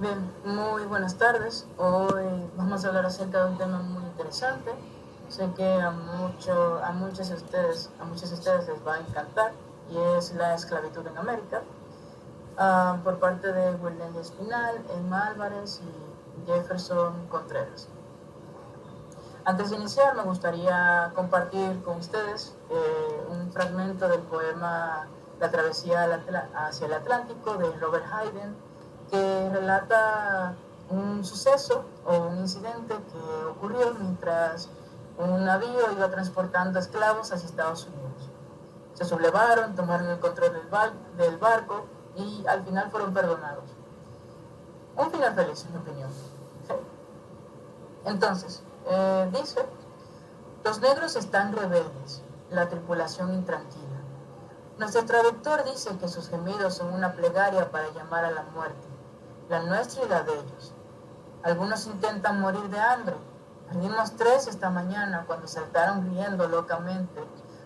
Bien, muy buenas tardes. Hoy vamos a hablar acerca de un tema muy interesante. Sé que a muchos de ustedes les va a encantar y es la esclavitud en América, por parte de William Espinal, Emma Álvarez y Jefferson Contreras. Antes de iniciar, me gustaría compartir con ustedes un fragmento del poema La travesía hacia el Atlántico de Robert Hayden, que relata un suceso o un incidente que ocurrió mientras un navío iba transportando esclavos hacia Estados Unidos. Se sublevaron, tomaron el control del barco y al final fueron perdonados. Un final feliz, en mi opinión. Entonces, dice: los negros están rebeldes, la tripulación intranquila. Nuestro traductor dice que sus gemidos son una plegaria para llamar a la muerte, la nuestra y la de ellos. Algunos intentan morir de hambre. Perdimos 3 esta mañana cuando saltaron riendo locamente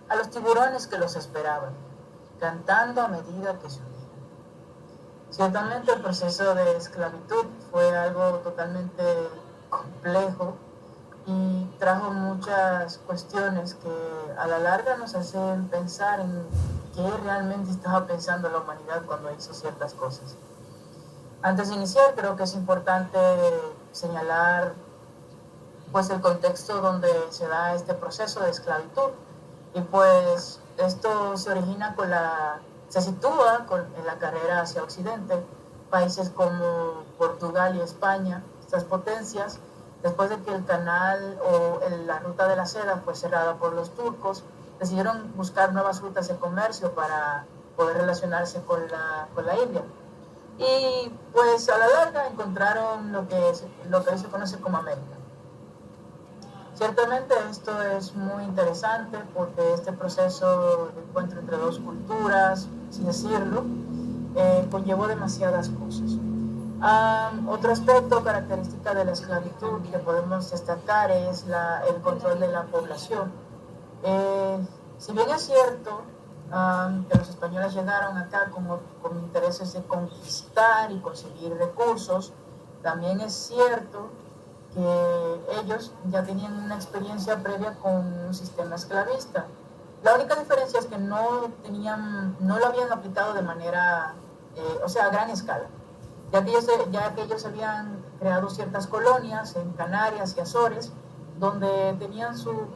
a los tiburones que los esperaban, cantando a medida que se unían. Ciertamente el proceso de esclavitud fue algo totalmente complejo y trajo muchas cuestiones que a la larga nos hacen pensar en qué realmente estaba pensando la humanidad cuando hizo ciertas cosas. Antes de iniciar, creo que es importante señalar pues el contexto donde se da este proceso de esclavitud, y pues esto se sitúa en la carrera hacia Occidente. Países como Portugal y España, estas potencias, después de que el canal o la ruta de la seda fue cerrada por los turcos, decidieron buscar nuevas rutas de comercio para poder relacionarse con la India. Y pues a la larga encontraron lo que hoy se conoce como América. Ciertamente esto es muy interesante porque este proceso de encuentro entre dos culturas, así decirlo, conllevó demasiadas cosas. Otro aspecto característica de la esclavitud que podemos destacar es el control de la población. Si bien es cierto que los españoles llegaron acá con intereses de conquistar y conseguir recursos, también es cierto que ellos ya tenían una experiencia previa con un sistema esclavista. La única diferencia es que no lo habían aplicado de manera, a gran escala, ya que ellos habían creado ciertas colonias en Canarias y Azores, donde tenían su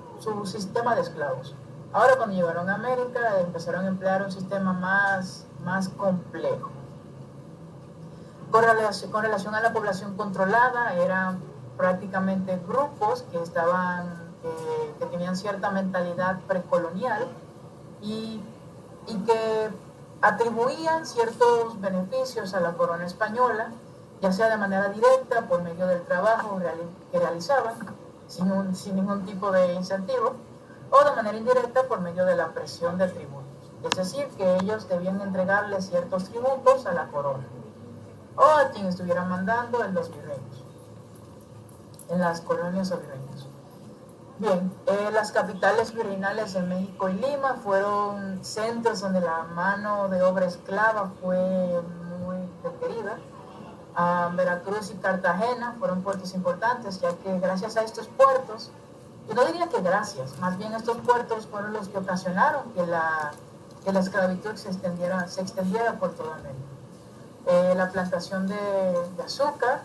sistema de esclavos. Ahora, cuando llegaron a América, empezaron a emplear un sistema más complejo. Con relación a la población controlada, eran prácticamente grupos que tenían cierta mentalidad precolonial y, y que atribuían ciertos beneficios a la corona española, ya sea de manera directa por medio del trabajo que realizaban sin ningún tipo de incentivo, o de manera indirecta por medio de la presión de tributos. Es decir, que ellos debían entregarle ciertos tributos a la corona o a quien estuviera mandando en los virreinos, en las colonias o virreinos. Bien, las capitales virreinales de México y Lima fueron centros donde la mano de obra esclava fue muy requerida. Veracruz y Cartagena fueron puertos importantes, ya que gracias a estos puertos, yo no diría que gracias, más bien estos puertos fueron los que ocasionaron que la esclavitud se extendiera por toda América. La plantación de azúcar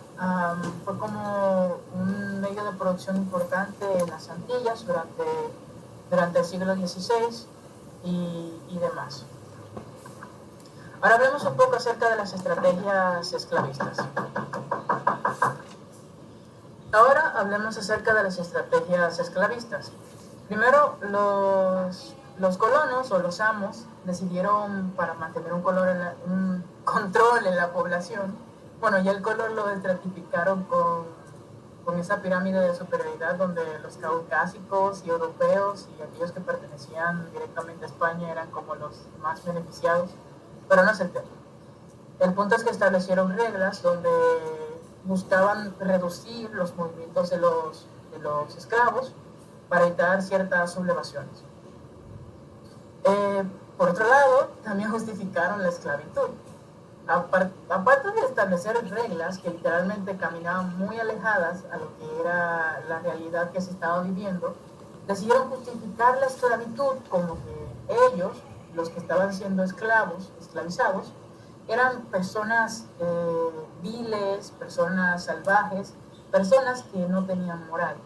fue como un medio de producción importante en las Antillas durante el siglo XVI y demás. Ahora hablemos un poco acerca de las estrategias esclavistas. Ahora hablemos acerca de las estrategias esclavistas. Primero, los colonos o los amos decidieron, para mantener un control en la población, bueno, ya el color lo estratificaron con esa pirámide de superioridad donde los caucásicos y europeos y aquellos que pertenecían directamente a España eran como los más beneficiados, pero no es el tema. El punto es que establecieron reglas donde buscaban reducir los movimientos de los esclavos para evitar ciertas sublevaciones. Por otro lado, también justificaron la esclavitud. aparte de establecer reglas que literalmente caminaban muy alejadas a lo que era la realidad que se estaba viviendo, decidieron justificar la esclavitud como que ellos, los que estaban siendo esclavos, esclavizados, eran personas viles, personas salvajes, personas que no tenían moral.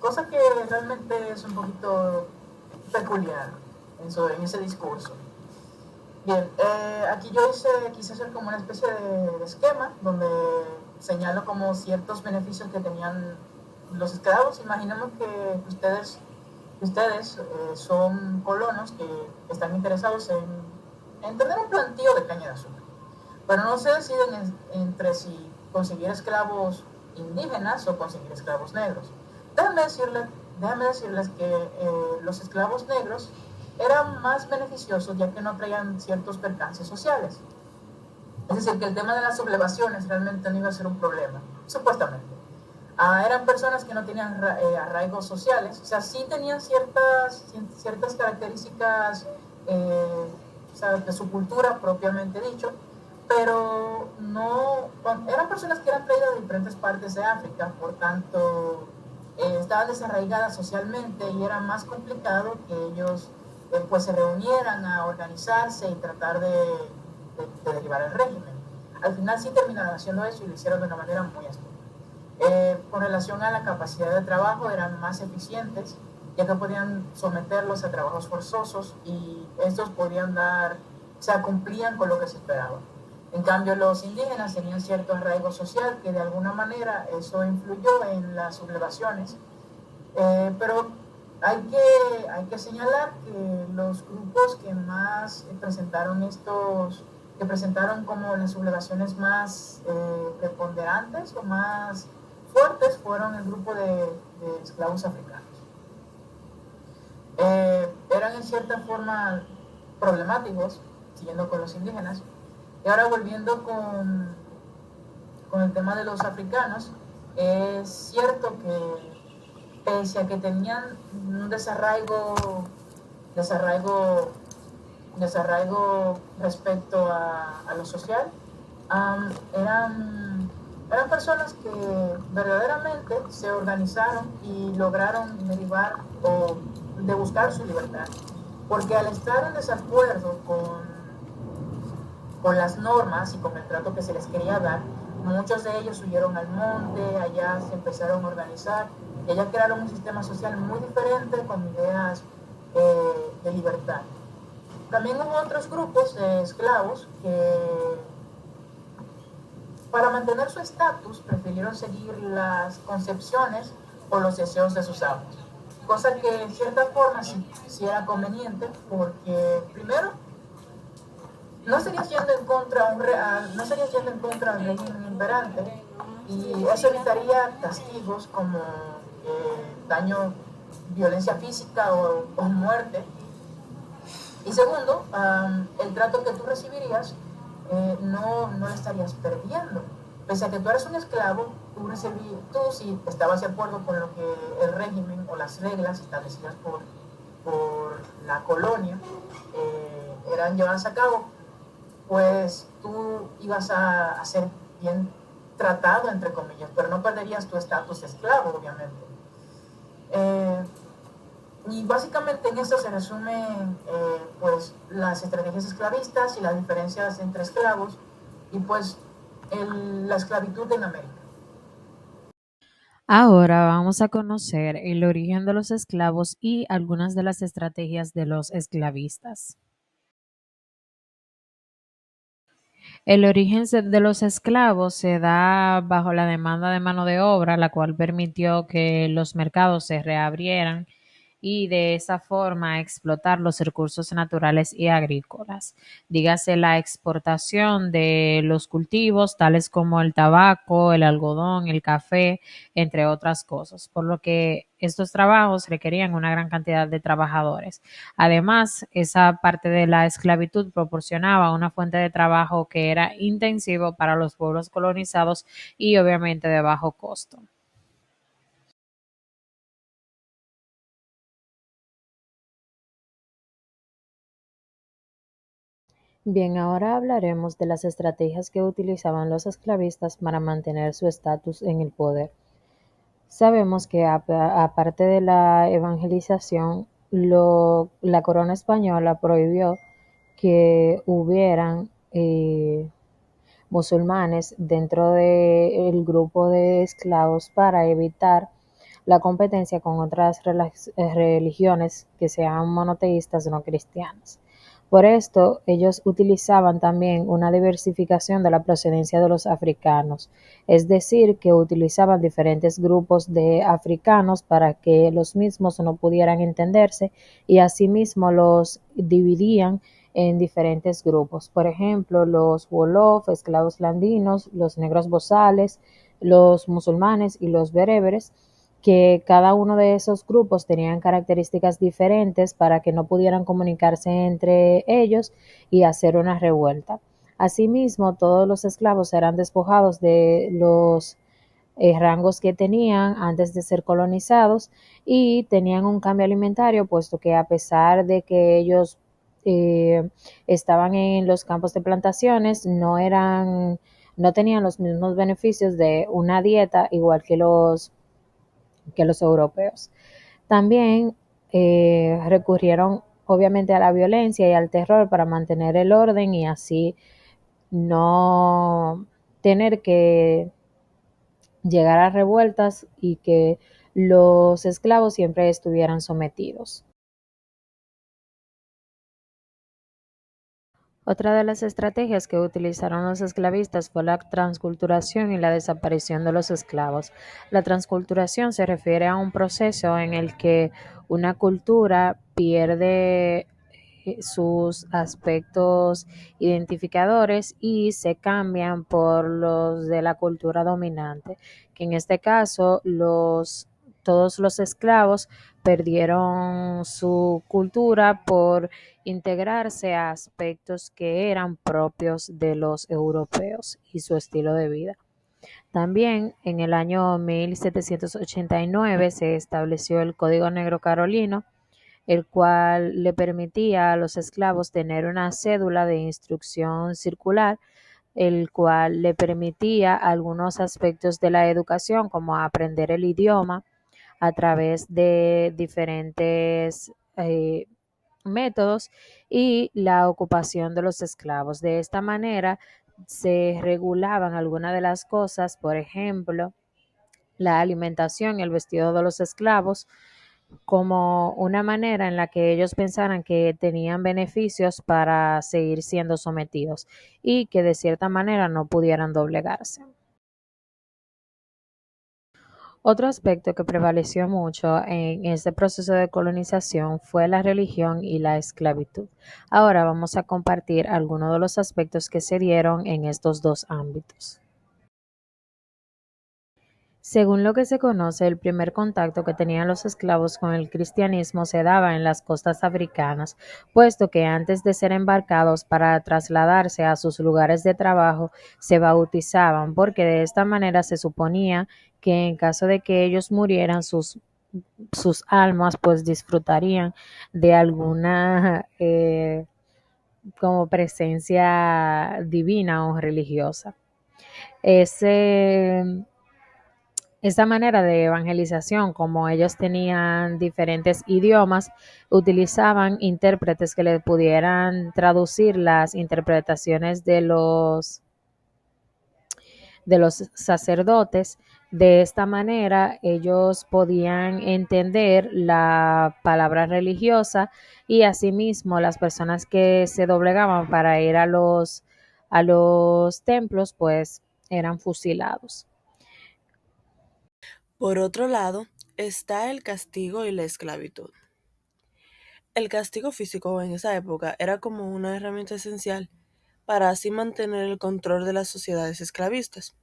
Cosa que realmente es un poquito peculiar en ese discurso. Bien, aquí yo quise hacer como una especie de esquema donde señalo como ciertos beneficios que tenían los esclavos. Imaginemos que ustedes son colonos que están interesados en tener un plantío de caña de azúcar, pero no se deciden entre si conseguir esclavos indígenas o conseguir esclavos negros. Déjenme decirles, déjenme decirles que los esclavos negros eran más beneficiosos ya que no traían ciertos percances sociales. Es decir, que el tema de las sublevaciones realmente no iba a ser un problema, supuestamente. Eran personas que no tenían arraigos sociales, o sea, sí tenían ciertas características o sea, de su cultura propiamente dicho, pero no, eran personas que eran traídas de diferentes partes de África, por tanto, estaban desarraigadas socialmente y era más complicado que ellos pues se reunieran a organizarse y tratar de derribar el régimen. Al final sí terminaron haciendo eso y lo hicieron de una manera muy astuta. Con relación a la capacidad de trabajo, eran más eficientes, ya que podían someterlos a trabajos forzosos y estos podían dar, o sea, cumplían con lo que se esperaba. En cambio, los indígenas tenían cierto arraigo social que de alguna manera eso influyó en las sublevaciones, pero hay que señalar que los grupos que más que presentaron como las sublevaciones más preponderantes o más fuertes fueron el grupo de esclavos africanos. Eran en cierta forma problemáticos, siguiendo con los indígenas. Y ahora volviendo con el tema de los africanos, es cierto que pese a que tenían un desarraigo, desarraigo respecto a lo social, eran personas que verdaderamente se organizaron y lograron derivar o de buscar su libertad. Porque al estar en desacuerdo con las normas y con el trato que se les quería dar, muchos de ellos huyeron al monte, allá se empezaron a organizar, y allá crearon un sistema social muy diferente con ideas de libertad. También hubo otros grupos de esclavos que para mantener su estatus prefirieron seguir las concepciones o los deseos de sus amos, cosa que en cierta forma sí era conveniente porque primero no estarías yendo en contra no estarías yendo en contra del régimen imperante y eso evitaría castigos como daño, violencia física o muerte. Y segundo, el trato que tú recibirías no lo estarías perdiendo. Pese a que tú eres un esclavo, tú si estabas de acuerdo con lo que el régimen o las reglas establecidas por la colonia eran llevadas a cabo, pues tú ibas a ser bien tratado, entre comillas, pero no perderías tu estatus de esclavo, obviamente. Eh, y básicamente en esto se resumen pues las estrategias esclavistas y las diferencias entre esclavos y pues la esclavitud en América. Ahora vamos a conocer el origen de los esclavos y algunas de las estrategias de los esclavistas. El origen de los esclavos se da bajo la demanda de mano de obra, la cual permitió que los mercados se reabrieran y de esa forma explotar los recursos naturales y agrícolas. Dígase la exportación de los cultivos, tales como el tabaco, el algodón, el café, entre otras cosas, por lo que estos trabajos requerían una gran cantidad de trabajadores. Además, esa parte de la esclavitud proporcionaba una fuente de trabajo que era intensivo para los pueblos colonizados y obviamente de bajo costo. Bien, ahora hablaremos de las estrategias que utilizaban los esclavistas para mantener su estatus en el poder. Sabemos que aparte de la evangelización, la corona española prohibió que hubieran musulmanes dentro del grupo de esclavos para evitar la competencia con otras religiones que sean monoteístas no cristianas. Por esto, ellos utilizaban también una diversificación de la procedencia de los africanos, es decir, que utilizaban diferentes grupos de africanos para que los mismos no pudieran entenderse y asimismo los dividían en diferentes grupos. Por ejemplo, los Wolof, esclavos landinos, los negros bozales, los musulmanes y los bereberes, que cada uno de esos grupos tenían características diferentes para que no pudieran comunicarse entre ellos y hacer una revuelta. Asimismo, todos los esclavos eran despojados de los rangos que tenían antes de ser colonizados y tenían un cambio alimentario, puesto que a pesar de que ellos estaban en los campos de plantaciones, no tenían los mismos beneficios de una dieta igual que los europeos. También recurrieron obviamente a la violencia y al terror para mantener el orden y así no tener que llegar a revueltas y que los esclavos siempre estuvieran sometidos. Otra de las estrategias que utilizaron los esclavistas fue la transculturación y la desaparición de los esclavos. La transculturación se refiere a un proceso en el que una cultura pierde sus aspectos identificadores y se cambian por los de la cultura dominante, que en este caso todos los esclavos perdieron su cultura por integrarse a aspectos que eran propios de los europeos y su estilo de vida. También en el año 1789 se estableció el Código Negro Carolino, el cual le permitía a los esclavos tener una cédula de instrucción circular, el cual le permitía algunos aspectos de la educación, como aprender el idioma a través de diferentes métodos y la ocupación de los esclavos. De esta manera se regulaban algunas de las cosas, por ejemplo, la alimentación y el vestido de los esclavos, como una manera en la que ellos pensaran que tenían beneficios para seguir siendo sometidos y que de cierta manera no pudieran doblegarse. Otro aspecto que prevaleció mucho en este proceso de colonización fue la religión y la esclavitud. Ahora vamos a compartir algunos de los aspectos que se dieron en estos dos ámbitos. Según lo que se conoce, el primer contacto que tenían los esclavos con el cristianismo se daba en las costas africanas, puesto que antes de ser embarcados para trasladarse a sus lugares de trabajo, se bautizaban, porque de esta manera se suponía que en caso de que ellos murieran, sus almas pues disfrutarían de alguna como presencia divina o religiosa. Ese Esta manera de evangelización, como ellos tenían diferentes idiomas, utilizaban intérpretes que le pudieran traducir las interpretaciones de los sacerdotes. De esta manera ellos podían entender la palabra religiosa y asimismo las personas que se doblegaban para ir a los templos pues eran fusilados. Por otro lado, está el castigo y la esclavitud. El castigo físico en esa época era como una herramienta esencial para así mantener el control de las sociedades esclavistas.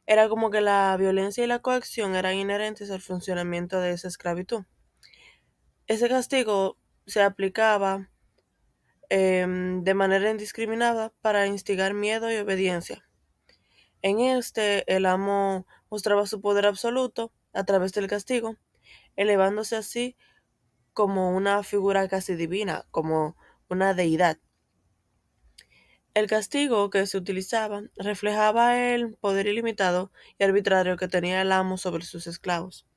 Era como que la violencia y la coacción eran inherentes al funcionamiento de esa esclavitud. Ese castigo se aplicaba de manera indiscriminada para instigar miedo y obediencia. En el amo mostraba su poder absoluto a través del castigo, elevándose así como una figura casi divina, como una deidad. El castigo que se utilizaba reflejaba el poder ilimitado y arbitrario que tenía el amo sobre sus esclavos,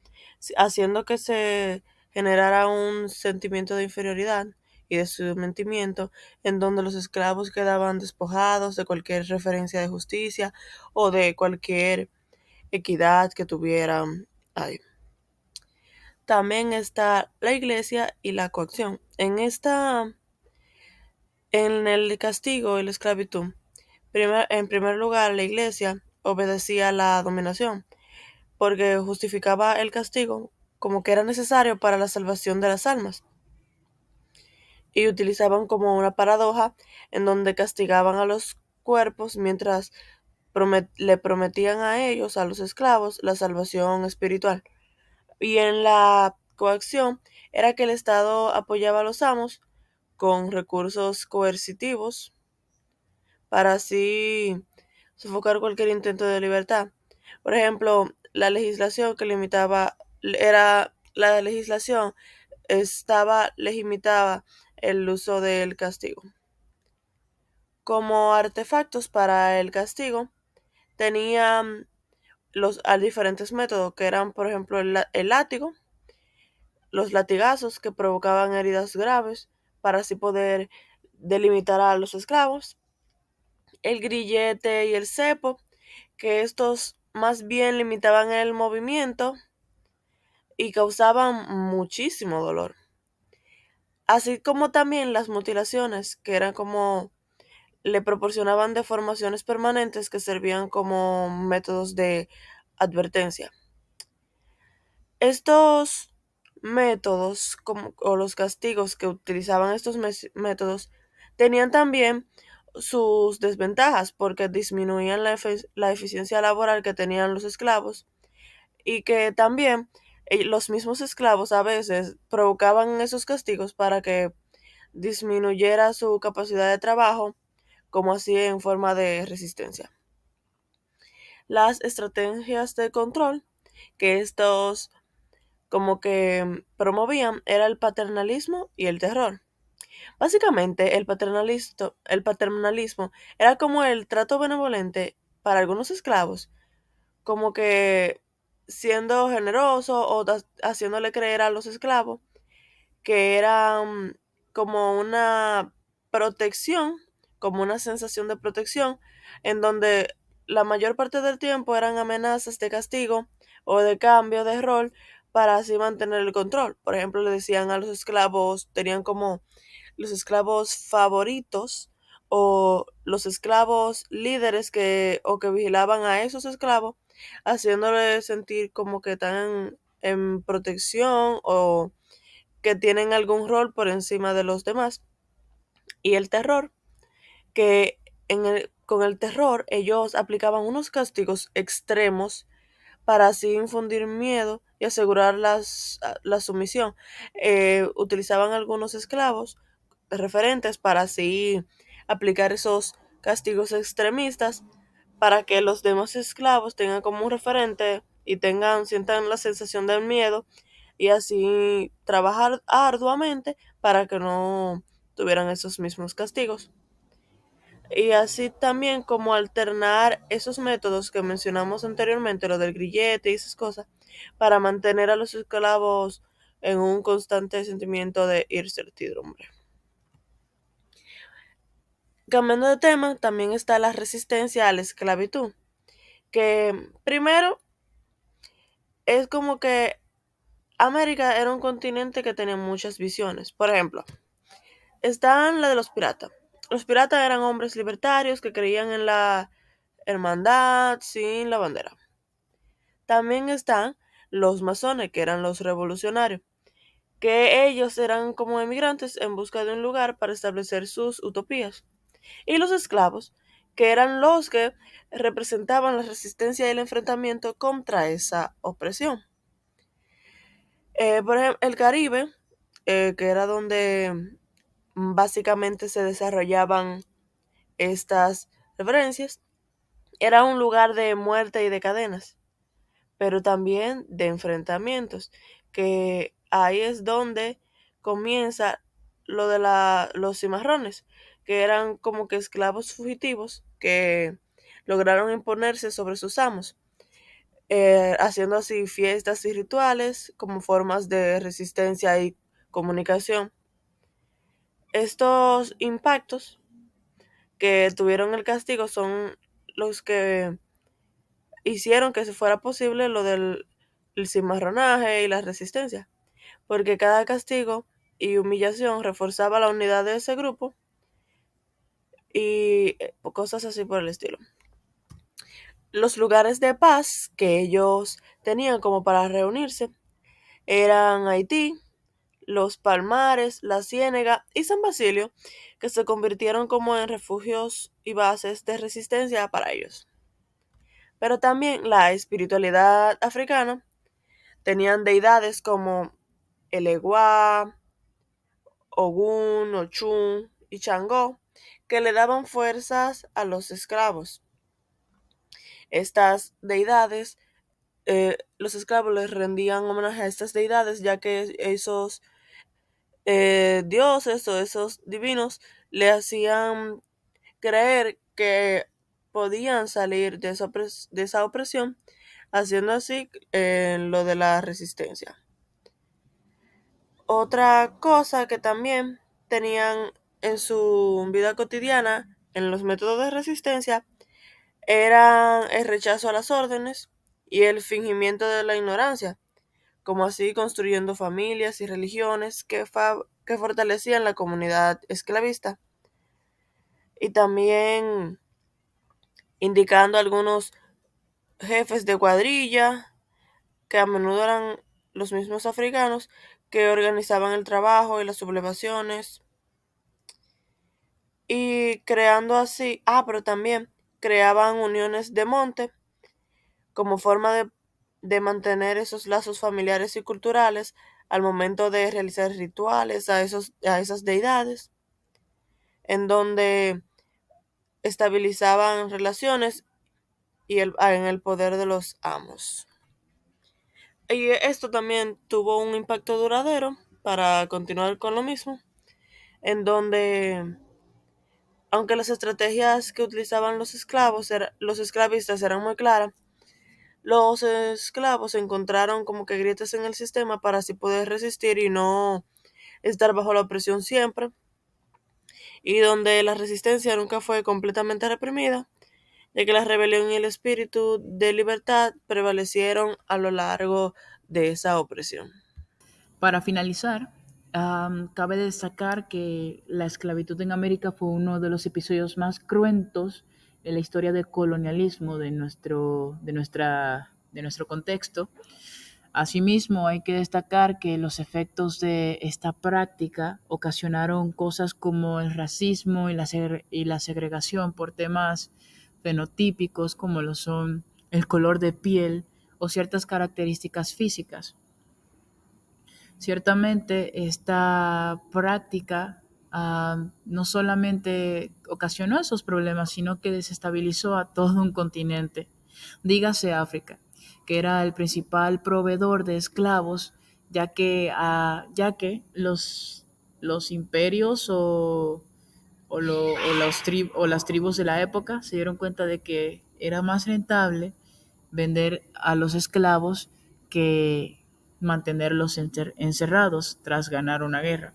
haciendo que se generara un sentimiento de inferioridad y de sometimiento en donde los esclavos quedaban despojados de cualquier referencia de justicia o de cualquier equidad que tuvieran ahí. También está la iglesia y la coacción. En el castigo y la esclavitud, en primer lugar, la iglesia obedecía la dominación, porque justificaba el castigo como que era necesario para la salvación de las almas, y utilizaban como una paradoja en donde castigaban a los cuerpos mientras le prometían a ellos, a los esclavos, la salvación espiritual. Y en la coacción era que el Estado apoyaba a los amos con recursos coercitivos para así sofocar cualquier intento de libertad. Por ejemplo, la legislación limitaba el uso del castigo. Como artefactos para el castigo, tenían diferentes métodos, que eran, por ejemplo, el látigo, los latigazos que provocaban heridas graves para así poder delimitar a los esclavos, el grillete y el cepo, que estos más bien limitaban el movimiento y causaban muchísimo dolor. Así como también las mutilaciones, que eran como le proporcionaban deformaciones permanentes que servían como métodos de advertencia. Estos métodos o los castigos que utilizaban estos métodos tenían también sus desventajas porque disminuían la eficiencia laboral que tenían los esclavos y que también los mismos esclavos a veces provocaban esos castigos para que disminuyera su capacidad de trabajo, como así en forma de resistencia. Las estrategias de control que estos como que promovían era el paternalismo y el terror. Básicamente, el paternalismo era como el trato benevolente para algunos esclavos, como que siendo generoso o haciéndole creer a los esclavos que era como una protección, como una sensación de protección, en donde la mayor parte del tiempo eran amenazas de castigo o de cambio de rol para así mantener el control. Por ejemplo, le decían a los esclavos, tenían como los esclavos favoritos o los esclavos líderes que vigilaban a esos esclavos, haciéndoles sentir como que están en protección o que tienen algún rol por encima de los demás. Y el terror, que con el terror ellos aplicaban unos castigos extremos para así infundir miedo y asegurar la sumisión. Utilizaban algunos esclavos referentes para así aplicar esos castigos extremistas para que los demás esclavos tengan como un referente y sientan la sensación del miedo y así trabajar arduamente para que no tuvieran esos mismos castigos. Y así también como alternar esos métodos que mencionamos anteriormente, lo del grillete y esas cosas, para mantener a los esclavos en un constante sentimiento de incertidumbre. Cambiando de tema, también está la resistencia a la esclavitud, que primero es como que América era un continente que tenía muchas visiones. Por ejemplo, están la de los piratas. Los piratas eran hombres libertarios que creían en la hermandad sin la bandera. También están los masones, que eran los revolucionarios, que ellos eran como emigrantes en busca de un lugar para establecer sus utopías. Y los esclavos, que eran los que representaban la resistencia y el enfrentamiento contra esa opresión. Por ejemplo, el Caribe, que era donde básicamente se desarrollaban estas referencias, era un lugar de muerte y de cadenas, pero también de enfrentamientos, que ahí es donde comienza lo de los cimarrones, que eran como que esclavos fugitivos que lograron imponerse sobre sus amos, haciendo así fiestas y rituales como formas de resistencia y comunicación. Estos impactos que tuvieron el castigo son los que hicieron que se fuera posible lo del el cimarronaje y la resistencia, porque cada castigo y humillación reforzaba la unidad de ese grupo y cosas así por el estilo. Los lugares de paz que ellos tenían como para reunirse eran Haití, los Palmares, la Ciénega y San Basilio, que se convirtieron como en refugios y bases de resistencia para ellos. Pero también la espiritualidad africana tenían deidades como el Eguá, Ogún, Ochun y Changó, que le daban fuerzas a los esclavos. Estas deidades, los esclavos les rendían homenaje a estas deidades, ya que esos dioses o esos divinos le hacían creer que podían salir de esa opresión, haciendo así lo de la resistencia. Otra cosa que también tenían en su vida cotidiana, en los métodos de resistencia, eran el rechazo a las órdenes y el fingimiento de la ignorancia, como así construyendo familias y religiones que fortalecían la comunidad esclavista, y también indicando algunos jefes de cuadrilla, que a menudo eran los mismos africanos, que organizaban el trabajo y las sublevaciones, y creando así, pero también creaban uniones de monte como forma de mantener esos lazos familiares y culturales al momento de realizar rituales a esas deidades, en donde estabilizaban relaciones y en el poder de los amos. Y esto también tuvo un impacto duradero para continuar con lo mismo, en donde, aunque las estrategias que utilizaban los esclavistas eran muy claras, los esclavos encontraron como que grietas en el sistema para así poder resistir y no estar bajo la opresión siempre, y donde la resistencia nunca fue completamente reprimida, ya que la rebelión y el espíritu de libertad prevalecieron a lo largo de esa opresión. Para finalizar, cabe destacar que la esclavitud en América fue uno de los episodios más cruentos en la historia del colonialismo de nuestro contexto. Asimismo, hay que destacar que los efectos de esta práctica ocasionaron cosas como el racismo y la segregación por temas fenotípicos como lo son el color de piel o ciertas características físicas. Ciertamente esta práctica no solamente ocasionó esos problemas, sino que desestabilizó a todo un continente, dígase África, que era el principal proveedor de esclavos, ya que los imperios o las tribus de la época se dieron cuenta de que era más rentable vender a los esclavos que mantenerlos encerrados tras ganar una guerra.